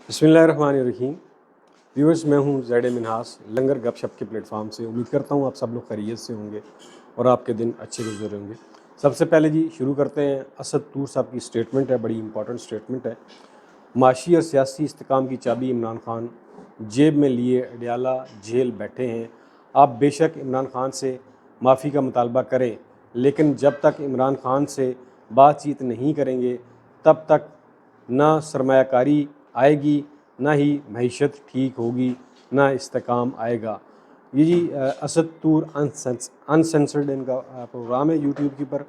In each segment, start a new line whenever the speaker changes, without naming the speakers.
बिस्मिल्लाहिर्रहमानिर्रहीम। व्यूअर्स, मैं हूं ज़ैड मिन्हास लंगर गपशप के प्लेटफॉर्म से। उम्मीद करता हूं आप सब लोग खैरियत से होंगे और आपके दिन अच्छे गुजर होंगे। सबसे पहले जी शुरू करते हैं। असद तूर साहब की स्टेटमेंट है, बड़ी इंपॉर्टेंट स्टेटमेंट है। माशी और सियासी इस्तेकाम की चाबी इमरान खान जेब में लिए अडयाला जेल बैठे हैं। आप बेशक इमरान खान से माफ़ी का मुतालबा करें, लेकिन जब तक इमरान खान से बातचीत नहीं करेंगे तब तक ना सरमायाकारी आएगी, ना ही मईशत ठीक होगी, ना इस्तेकाम आएगा। ये जी असद तूर अनसेंसर्ड इनका प्रोग्राम है यूट्यूब के ऊपर।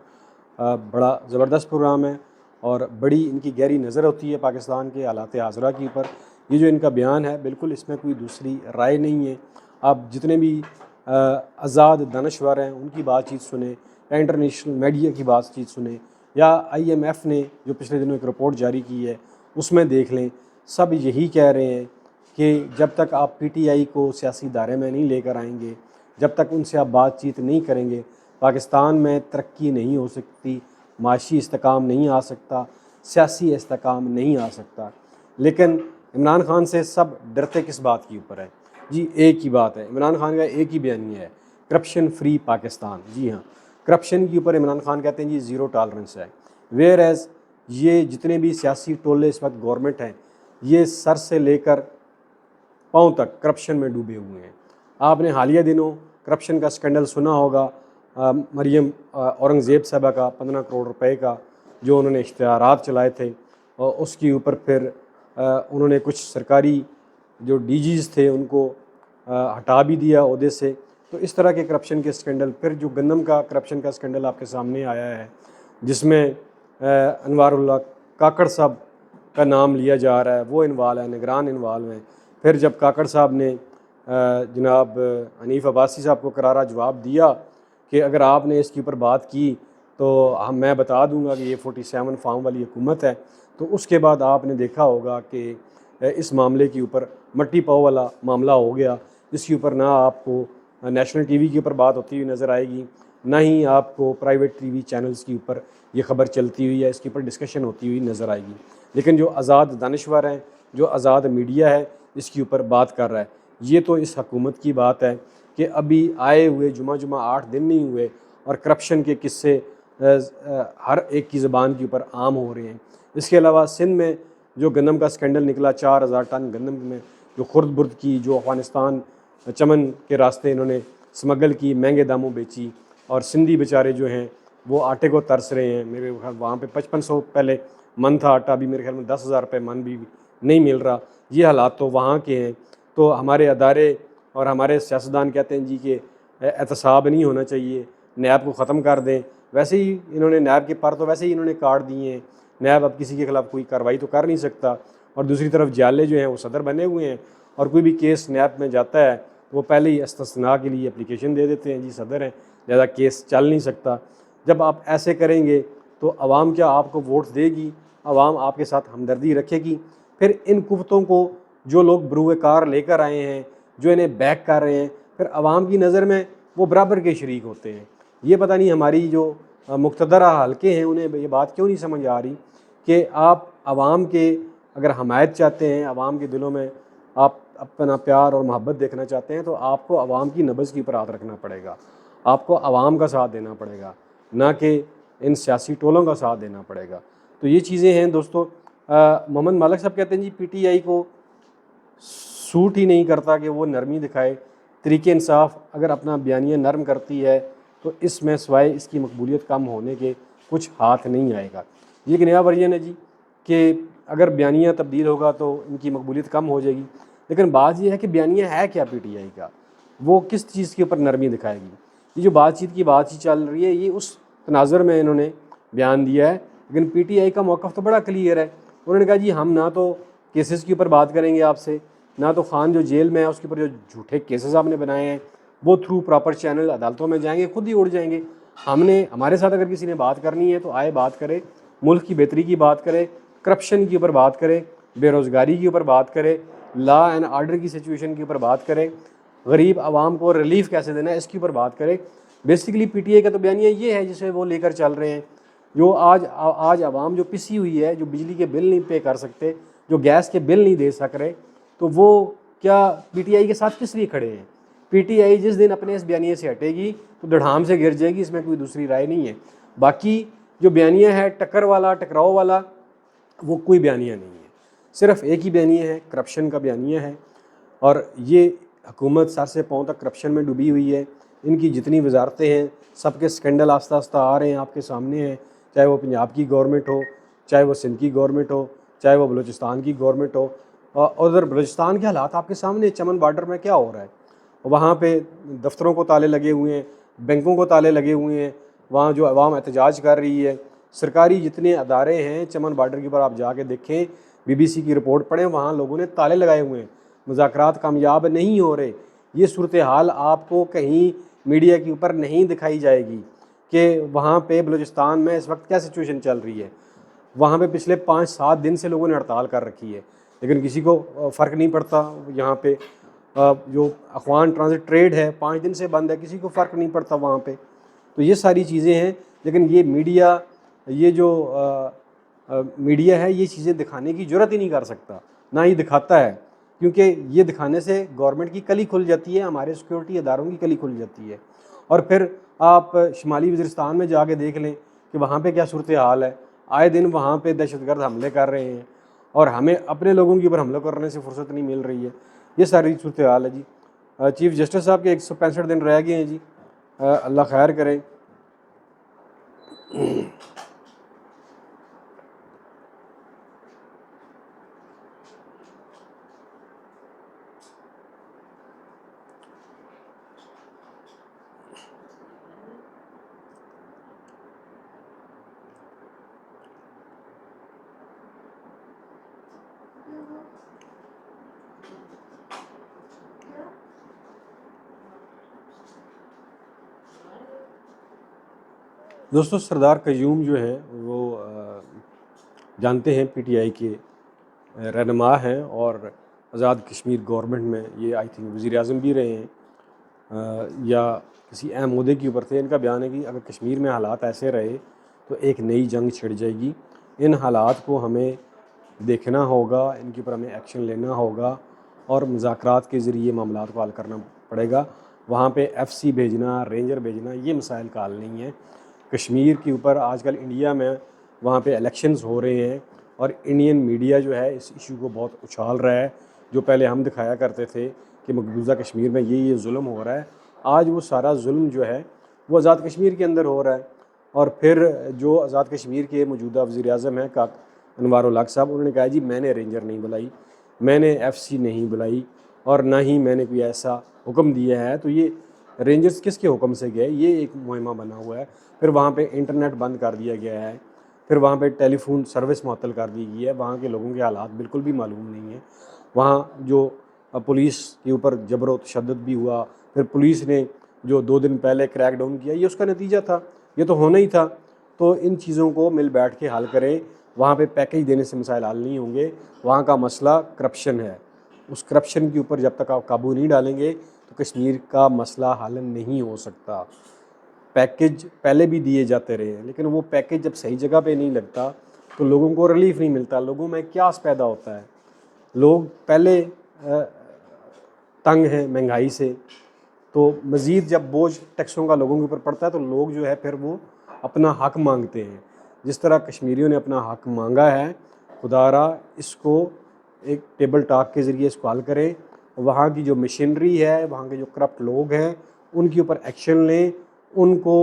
बड़ा ज़बरदस्त प्रोग्राम है और बड़ी इनकी गहरी नज़र होती है पाकिस्तान के हालात हाज़रा के ऊपर। ये जो इनका बयान है, बिल्कुल इसमें कोई दूसरी राय नहीं है। आप जितने भी आज़ाद दानश्वर हैं उनकी बातचीत सुने, या इंटरनेशनल मीडिया की बातचीत सुने, या IMF ने जो पिछले दिनों एक रिपोर्ट जारी की है उसमें देख लें। सब यही कह रहे हैं कि जब तक आप PTI को सियासी दायरे में नहीं लेकर आएंगे, जब तक उनसे आप बातचीत नहीं करेंगे, पाकिस्तान में तरक्की नहीं हो सकती, माशी इस्तेकाम नहीं आ सकता, सियासी इस्तेकाम नहीं आ सकता। लेकिन इमरान खान से सब डरते किस बात के ऊपर है जी? एक ही बात है, इमरान खान का एक ही बयानिया है, करप्शन फ्री पाकिस्तान। जी हाँ, करप्शन के ऊपर इमरान खान कहते हैं जी ज़ीरो टॉलरेंस है। वेयर एज़ ये जितने भी सियासी टोले इस वक्त गवर्नमेंट हैं, ये सर से लेकर पाँव तक करप्शन में डूबे हुए हैं। आपने हालिया दिनों करप्शन का स्कैंडल सुना होगा, मरियम औरंगज़ेब साहबा का 15 करोड़ रुपए का जो उन्होंने इश्तिहारात चलाए थे, और उसके ऊपर फिर उन्होंने कुछ सरकारी जो DGs थे उनको हटा भी दिया ओहदे से। तो इस तरह के करप्शन के स्कैंडल, फिर जो गंदम का करप्शन का स्कैंडल आपके सामने आया है, जिसमें अनवारुल्लाह काकड़ साहब का नाम लिया जा रहा है, वो इन्वाल्व है, निगरान इन्वाल्व हैं। फिर जब काकड़ साहब ने जनाब हनीफ अब्बासी साहब को करारा जवाब दिया कि अगर आपने इसके ऊपर बात की तो मैं बता दूंगा कि ये 47 फार्म वाली हुकूमत है, तो उसके बाद आपने देखा होगा कि इस मामले के ऊपर मट्टी पाव वाला मामला हो गया, जिसके ऊपर ना आपको नेशनल TV के ऊपर बात होती हुई नज़र आएगी, ना ही आपको प्राइवेट TV चैनल्स के ऊपर ये ख़बर चलती हुई या इसके ऊपर डिस्कशन होती हुई नज़र आएगी। लेकिन जो आज़ाद दानिश्वर हैं, जो आज़ाद मीडिया है, इसके ऊपर बात कर रहा है। ये तो इस हुकूमत की बात है कि अभी आए हुए जुमा 8 दिन नहीं हुए और करप्शन के किस्से हर एक की ज़बान के ऊपर आम हो रहे हैं। इसके अलावा सिंध में जो गंदम का स्कैंडल निकला, 4000 टन गंदम में जो खुर्द बुर्द की, जो अफ़गानिस्तान चमन के रास्ते इन्होंने स्मगल की, महंगे दामों बेची, और सिंधी बेचारे जो हैं वो आटे को तरस रहे हैं। मेरे ख्याल वहाँ पे 5500 पहले मन था आटा, अभी मेरे ख्याल में 10,000 रुपये मन भी नहीं मिल रहा। ये हालात तो वहाँ के हैं। तो हमारे अदारे और हमारे सियासतदान कहते हैं जी कि एहतसाब नहीं होना चाहिए, नैब को ख़त्म कर दें। वैसे ही इन्होंने नैब के पर तो वैसे ही इन्होंने काट दिए हैं। नैब अब किसी के ख़िलाफ़ कोई कार्रवाई तो कर नहीं सकता, और दूसरी तरफ जाले जो हैं वो सदर बने हुए हैं, और कोई भी केस नैब में जाता है तो वो पहले ही इस्तिस्ना के लिए एप्लीकेशन दे देते हैं, जी सदर हैं, ज़्यादा केस चल नहीं सकता। जब आप ऐसे करेंगे तो आवाम क्या आपको वोट देगी? आवाम आपके साथ हमदर्दी रखेगी? फिर इन कुव्वतों को जो लोग बरूए कार लेकर आए हैं, जो इन्हें बैक कर रहे हैं, फिर आवाम की नज़र में वो बराबर के शरीक होते हैं। ये पता नहीं हमारी जो मुक़्तदरा हल्के हैं उन्हें ये बात क्यों नहीं समझ आ रही कि आप आवाम के अगर हमायत चाहते हैं, आवाम के दिलों में आप अपना प्यार और मोहब्बत देखना चाहते हैं, तो आपको आवाम की नब्ज़ के ऊपर हाथ रखना पड़ेगा। आपको आवाम का साथ देना पड़ेगा, ना कि इन सियासी टोलों का साथ देना पड़ेगा। तो ये चीज़ें हैं दोस्तों। मोहम्मद मालिक साहब कहते हैं जी PTI को सूट ही नहीं करता कि वो नरमी दिखाए। तरीके इंसाफ अगर अपना बयानिया नरम करती है तो इसमें सिवाय इसकी मकबूलियत कम होने के कुछ हाथ नहीं आएगा। ये एक नया वर्जन है जी कि अगर बयानिया तब्दील होगा तो इनकी मकबूलियत कम हो जाएगी। लेकिन बात यह है कि बयानिया है क्या PTI का, वो किस चीज़ के ऊपर नरमी दिखाएगी? ये जो बातचीत चल रही है, ये उस तनाज़ुर में इन्होंने बयान दिया है। लेकिन PTI का मौक़िफ़ तो बड़ा क्लियर है। उन्होंने कहा जी हम ना तो केसेस के ऊपर बात करेंगे आपसे, ना तो खान जो जेल में है उसके ऊपर जो झूठे केसेस आपने बनाए हैं वो थ्रू प्रॉपर चैनल अदालतों में जाएंगे, खुद ही उड़ जाएंगे। हमारे साथ अगर किसी ने बात करनी है तो आए बात करे, मुल्क की बेहतरी की बात करे, करप्शन के ऊपर बात करे, बेरोज़गारी के ऊपर बात करे, लॉ एंड आर्डर की सिचुएशन के ऊपर बात करे, गरीब आवाम को रिलीफ कैसे देना है इसके ऊपर बात करे। बेसिकली PTI का तो बयानिया ये है जिसे वो लेकर चल रहे हैं। जो आज आवाम जो पिसी हुई है, जो बिजली के बिल नहीं पे कर सकते, जो गैस के बिल नहीं दे सक रहे, तो वो क्या पीटीआई के साथ किस लिए खड़े हैं? पीटीआई जिस दिन अपने इस बयानिए से हटेगी तो धड़ाम से गिर जाएगी, इसमें कोई दूसरी राय नहीं है। बाकी जो बयानिया है टक्कर वाला, टकराव वाला, वो कोई बयानिया नहीं है, सिर्फ एक ही बयानिया है, करप्शन का बयानिया है। और ये हुकूमत सर से पाँव तक करप्शन में डूबी हुई है। इनकी जितनी वजारतें हैं सबके स्कैंडल आस्ता आस्ता आ रहे हैं, आपके सामने हैं, चाहे वो पंजाब की गवर्नमेंट हो, चाहे वो सिंध की गवर्नमेंट हो, चाहे वो बलूचिस्तान की गवर्नमेंट हो। और उधर बलूचिस्तान के हालात आपके सामने, चमन बॉर्डर में क्या हो रहा है, वहाँ पे दफ्तरों को ताले लगे हुए हैं, बैंकों को ताले लगे हुए हैं, वहाँ जो अवाम एहतजाज कर रही है। सरकारी जितने अदारे हैं चमन बॉर्डर के ऊपर आप जाके देखें, BBC की रिपोर्ट पढ़ें, वहाँ लोगों ने ताले लगाए हुए हैं, मुज़ाकरात कामयाब नहीं हो रहे। ये सूरत हाल आपको कहीं मीडिया के ऊपर नहीं दिखाई जाएगी कि वहाँ पे बलूचिस्तान में इस वक्त क्या सिचुएशन चल रही है। वहाँ पे पिछले 5-7 दिन से लोगों ने हड़ताल कर रखी है, लेकिन किसी को फ़र्क नहीं पड़ता। यहाँ पे जो अफगान ट्रांजिट ट्रेड है 5 दिन से बंद है, किसी को फ़र्क नहीं पड़ता वहाँ पे। तो ये सारी चीज़ें हैं, लेकिन ये मीडिया, ये जो मीडिया है, ये चीज़ें दिखाने की ज़रूरत ही नहीं कर सकता, ना ही दिखाता है, क्योंकि ये दिखाने से गवर्नमेंट की कली खुल जाती है, हमारे सिक्योरिटी अदारों की कली खुल जाती है। और फिर आप शुमाली वज़ीरिस्तान में जाके देख लें कि वहाँ पे क्या सूरत हाल है। आए दिन वहाँ पे दहशतगर्द हमले कर रहे हैं और हमें अपने लोगों के ऊपर हमला करने से फुर्सत नहीं मिल रही है। ये सारी सूरत हाल है जी। चीफ जस्टिस साहब के 165 दिन रह गए हैं जी, अल्लाह खैर करे। दोस्तों, सरदार कयूम जो है वो जानते हैं PTI के रहनुमा हैं और आज़ाद कश्मीर गवर्नमेंट में ये आई थिंक वज़ीर आज़म भी रहे हैं या किसी अहम मुद्दे के ऊपर थे। इनका बयान है कि अगर कश्मीर में हालात ऐसे रहे तो एक नई जंग छिड़ जाएगी। इन हालात को हमें देखना होगा, इनके ऊपर हमें एक्शन लेना होगा और मुज़ाकरात के ज़रिए मामलात को हल करना पड़ेगा। वहाँ पे FC भेजना, रेंजर भेजना, ये मसाइल का हल नहीं है। कश्मीर के ऊपर आजकल इंडिया में वहाँ पे इलेक्शंस हो रहे हैं और इंडियन मीडिया जो है इस इशू को बहुत उछाल रहा है। जो पहले हम दिखाया करते थे कि मकबूजा कश्मीर में ये जुल्म हो रहा है, आज वो सारा जुल्म जो है वो आज़ाद कश्मीर के अंदर हो रहा है। और फिर जो आज़ाद कश्मीर के मौजूदा वज़ीर आज़म हैं अनवार उल हक साहब, उन्होंने कहा जी मैंने रेंजर नहीं बुलाई, मैंने FC नहीं बुलाई और ना ही मैंने कोई ऐसा हुक्म दिया है। तो ये रेंजर्स किसके हुक्म से गए, ये एक मुहिमा बना हुआ है। फिर वहाँ पे इंटरनेट बंद कर दिया गया है, फिर वहाँ पे टेलीफोन सर्विस मुअत्तल कर दी गई है। वहाँ के लोगों के हालात बिल्कुल भी मालूम नहीं है। वहाँ जो पुलिस के ऊपर जबर व तशद्दुद भी हुआ, फिर पुलिस ने जो 2 दिन पहले क्रैक डाउन किया, ये उसका नतीजा था, ये तो होना ही था। तो इन चीज़ों को मिल बैठ के हल करें। वहाँ पे पैकेज देने से मसाइल हल नहीं होंगे। वहाँ का मसला करप्शन है, उस करप्शन के ऊपर जब तक आप काबू नहीं डालेंगे तो कश्मीर का मसला हल नहीं हो सकता। पैकेज पहले भी दिए जाते रहे हैं, लेकिन वो पैकेज जब सही जगह पे नहीं लगता तो लोगों को रिलीफ नहीं मिलता। लोगों में क्यास पैदा होता है, लोग पहले तंग हैं महंगाई से, तो मज़ीद जब बोझ टैक्सों का लोगों के ऊपर पड़ता है तो लोग जो है फिर वो अपना हक मांगते हैं। जिस तरह कश्मीरियों ने अपना हक मांगा है, खुदारा इसको एक टेबल टॉक के ज़रिए इसको हल करें। वहाँ की जो मशीनरी है, वहाँ के जो करप्ट लोग हैं, उनके ऊपर एक्शन लें, उनको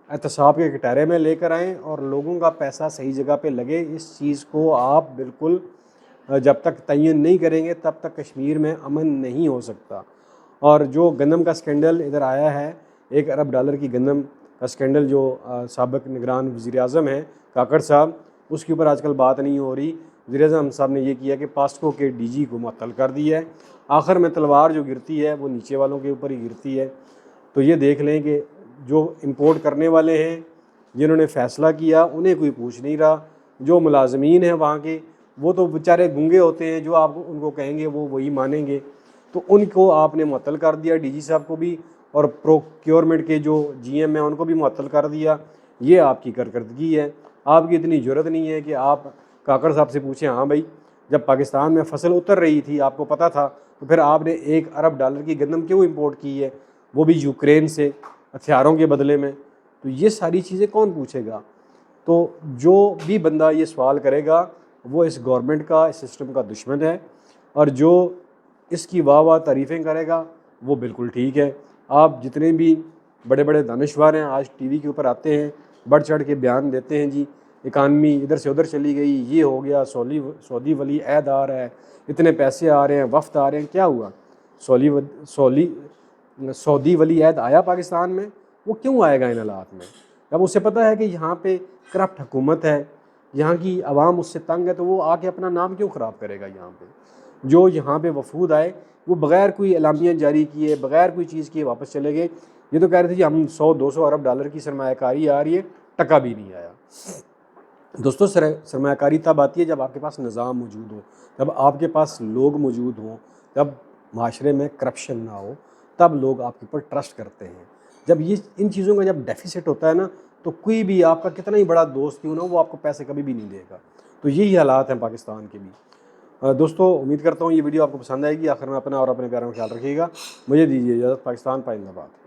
एहतसाब के कटहरे में लेकर आएँ और लोगों का पैसा सही जगह पे लगे। इस चीज़ को आप बिल्कुल जब तक तयन नहीं करेंगे तब तक कश्मीर में अमन नहीं हो सकता। और जो गंदम का स्कैंडल इधर आया है, $1 अरब की गंदम का स्कैंडल, जो साबिक़ निगरान वज़ीर आज़म हैं काकड़ साहब, उसके ऊपर आजकल बात नहीं हो रही। वज़ीर आज़म साहब ने ये किया कि पास्को के DG को मुअत्तल कर दिया है। आखिर में तलवार जो गिरती है वो नीचे वालों के ऊपर ही गिरती है। तो ये देख लें कि जो इंपोर्ट करने वाले हैं, जिन्होंने फ़ैसला किया, उन्हें कोई पूछ नहीं रहा। जो मुलाजमीन हैं वहाँ के, वो तो बेचारे गूंगे होते हैं, जो आप उनको कहेंगे वो वही मानेंगे। तो उनको आपने मुअत्तल कर दिया, DG साहब को भी, और प्रोक्योरमेंट के जो GM हैं उनको भी मुअत्तल कर दिया। ये आपकी कारकर्दगी है। आपकी इतनी ज़रूरत नहीं है कि आप काकड़ साहब से पूछें, हाँ भाई जब पाकिस्तान में फसल उतर रही थी, आपको पता था, तो फिर आपने $1 अरब की गंदम क्यों इंपोर्ट की है, वो भी यूक्रेन से हथियारों के बदले में। तो ये सारी चीज़ें कौन पूछेगा? तो जो भी बंदा ये सवाल करेगा वो इस गवर्नमेंट का, इस सिस्टम का दुश्मन है, और जो इसकी वाह वाह तारीफ़ें करेगा वो बिल्कुल ठीक है। आप जितने भी बड़े बड़े दानिशवर हैं आज टीवी के ऊपर आते हैं, बढ़ चढ़ के बयान देते हैं, जी इकानमी इधर से उधर चली गई, ये हो गया, सऊदी वली अहद आ रहा है, इतने पैसे आ रहे हैं, वफ्द आ रहे हैं। क्या हुआ? सऊदी वली अहद आया पाकिस्तान में? वो क्यों आएगा इन हालात में? जब उसे पता है कि यहाँ पे करप्ट हुकूमत है, यहाँ की आवाम उससे तंग है, तो वो आके अपना नाम क्यों ख़राब करेगा? यहाँ पे जो यहाँ पे वफूद आए वो बग़ैर कोई एलामिया जारी किए, बग़ैर कोई चीज़ किए वापस चले गए। ये तो कह रहे थे कि हम 100-200 अरब डॉलर की सरमायाकारी आ रही है, टका भी नहीं आया। दोस्तों, सरमायाकारी तब आती है जब आपके पास निज़ाम मौजूद हो, जब आपके पास लोग मौजूद हों, जब माशरे में करप्शन ना हो, तब लोग आपके ऊपर ट्रस्ट करते हैं। जब ये इन चीज़ों का जब डेफिसिट होता है ना, तो कोई भी आपका कितना ही बड़ा दोस्त क्यों ना हो, वो आपको पैसे कभी भी नहीं देगा। तो यही हालात हैं पाकिस्तान के भी। दोस्तों, उम्मीद करता हूँ ये वीडियो आपको पसंद आएगी। आखिर में अपना और अपने प्यारों का ख्याल रखिएगा। मुझे दीजिए इजाज़त। पाकिस्तान जिंदाबाद।